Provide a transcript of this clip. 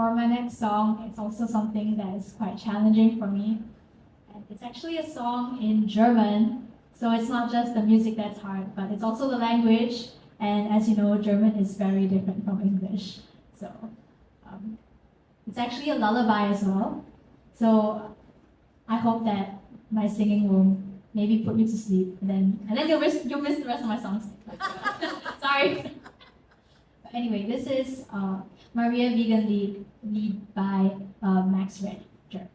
for my next song, it's also something that is quite challenging for me. And it's actually a song in German, so it's not just the music that's hard, but it's also the language. And as you know, German is very different from English. So um, it's actually a lullaby as well. So I hope that my singing will maybe put you to sleep, and then you'll miss the rest of my songs. Sorry. But anyway, this is Maria Vegan lead by Max Reger.